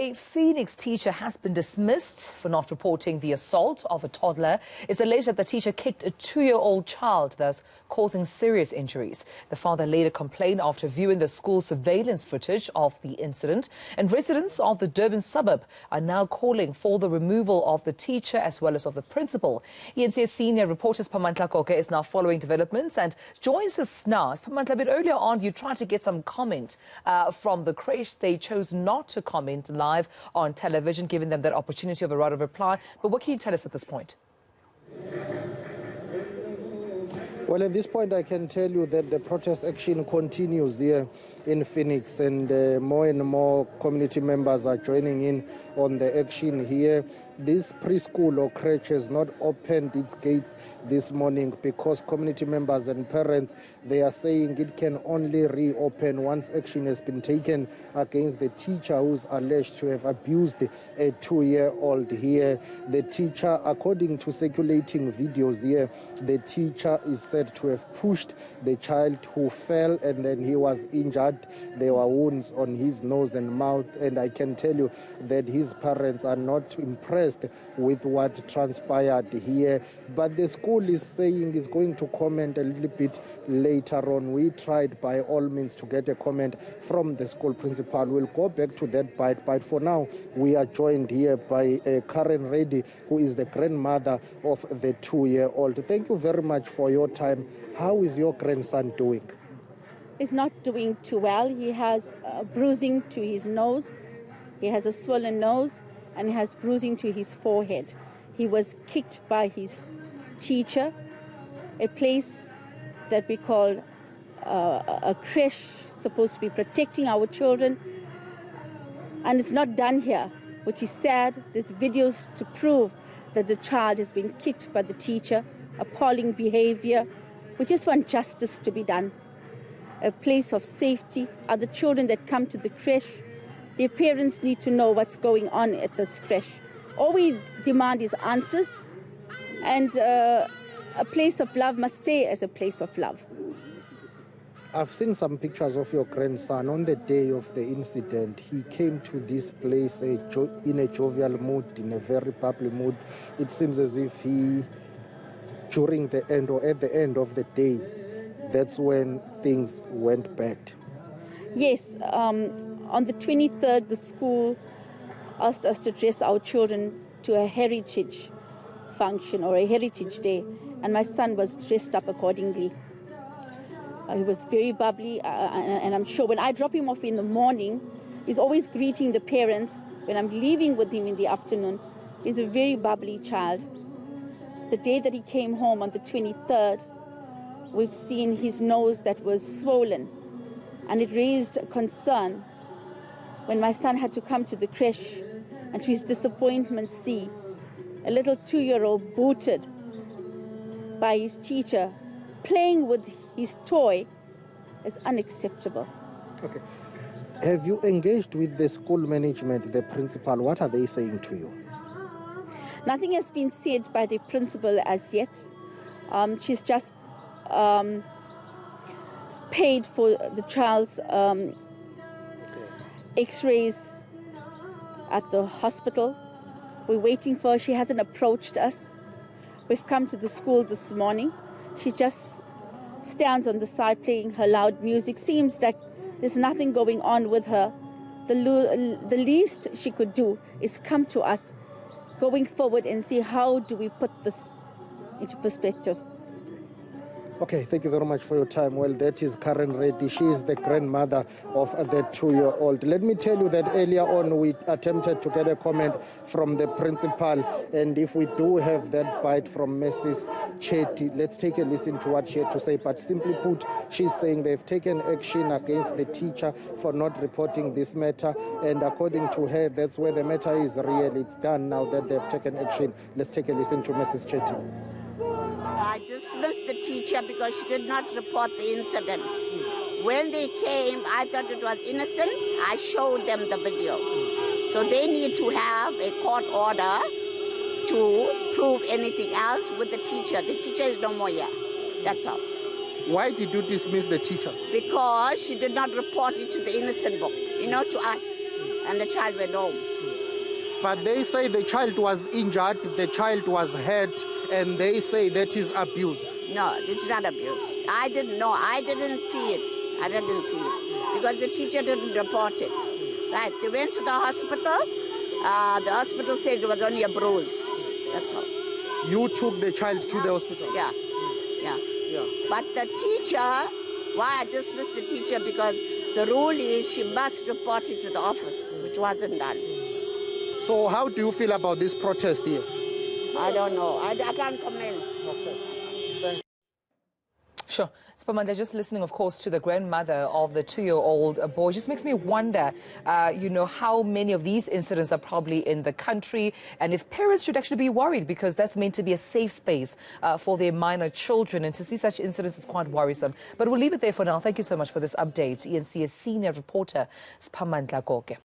A Phoenix teacher has been dismissed for not reporting the assault of a toddler. It's alleged that the teacher kicked a 2-year-old child, thus causing serious injuries. The father later complained after viewing the school surveillance footage of the incident. And residents of the Durban suburb are now calling for the removal of the teacher as well as of the principal. eNCA senior reporter Siphamandla Goge is now following developments and joins us now. Siphamandla, a bit earlier on, you tried to get some comment from the creche. They chose not to comment live on television, giving them that opportunity of a right of reply. But what can you tell us at this point? Well, at this point, I can tell you that the protest action continues here in Phoenix, and more community members are joining in on the action here. This preschool or crèche has not opened its gates this morning because community members and parents, they are saying it can only reopen once action has been taken against the teacher who's alleged to have abused a 2-year-old here. The teacher, according to circulating videos here, the teacher is said to have pushed the child who fell, and then he was injured. There were wounds on his nose and mouth, and I can tell you that his parents are not impressed with what transpired here. But the school is saying it's going to comment a little bit later on. We tried by all means to get a comment from the school principal. We'll go back to that bite, but for now we are joined here by Karen Reddy, who is the grandmother of the 2-year-old. Thank you very much for your time. How is your grandson doing? He's not doing too well. He has bruising to his nose. He has a swollen nose, and he has bruising to his forehead. He was kicked by his teacher, a place that we call a creche, supposed to be protecting our children. And it's not done here, which is sad. There's videos to prove that the child has been kicked by the teacher, appalling behavior. We just want justice to be done. A place of safety. Other children that come to the creche, their parents need to know what's going on at this creche. All we demand is answers, and a place of love must stay as a place of love. I've seen some pictures of your grandson. On the day of the incident, he came to this place in a jovial mood, in a very bubbly mood. It seems as if he, during the end or at the end of the day, that's when things went bad. Yes, on the 23rd, the school asked us to dress our children to a heritage function or a heritage day, and my son was dressed up accordingly. He was very bubbly, and I'm sure when I drop him off in the morning, he's always greeting the parents. When I'm leaving with him in the afternoon, he's a very bubbly child. The day that he came home on the 23rd, we've seen his nose that was swollen, and it raised a concern when my son had to come to the creche and to his disappointment see a little 2-year-old booted by his teacher playing with his toy is unacceptable. Okay. Have you engaged with the school management, the principal? What are they saying to you? Nothing has been said by the principal as yet. She's just paid for the child's x-rays at the hospital. We're waiting for her. She hasn't approached us. We've come to the school this morning. She just stands on the side playing her loud music. Seems that there's nothing going on with her. The least she could do is come to us going forward and see how do we put this into perspective. Okay, thank you very much for your time. Well, that is Karen Reddy. She is the grandmother of the 2-year-old. Let me tell you that earlier on we attempted to get a comment from the principal, and if we do have that bite from Mrs. Chetty, let's take a listen to what she had to say. But simply put, she's saying they've taken action against the teacher for not reporting this matter, and according to her, that's where the matter is real. It's done now that they've taken action. Let's take a listen to Mrs. Chetty. I dismissed the teacher because she did not report the incident. When they came, I thought it was innocent. I showed them the video. So they need to have a court order to prove anything else with the teacher. The teacher is no more here. That's all. Why did you dismiss the teacher? Because she did not report it to the innocent book, to us. and the child went home. But they say the child was injured, the child was hurt, and they say that is abuse. No, it's not abuse. I didn't know. I didn't see it. I didn't see it because the teacher didn't report it. Right? They went to the hospital. The hospital said it was only a bruise. That's all. You took the child to the hospital? Yeah. But the teacher, why I dismissed the teacher, because the rule is she must report it to the office, which wasn't done. So how do you feel about this protest here? I don't know. I can't comment. Okay. Sure. Siphamandla, just listening, of course, to the grandmother of the 2-year-old boy just makes me wonder, how many of these incidents are probably in the country, and if parents should actually be worried, because that's meant to be a safe space for their minor children, and to see such incidents is quite worrisome. But we'll leave it there for now. Thank you so much for this update. eNCA senior reporter Siphamandla Goge.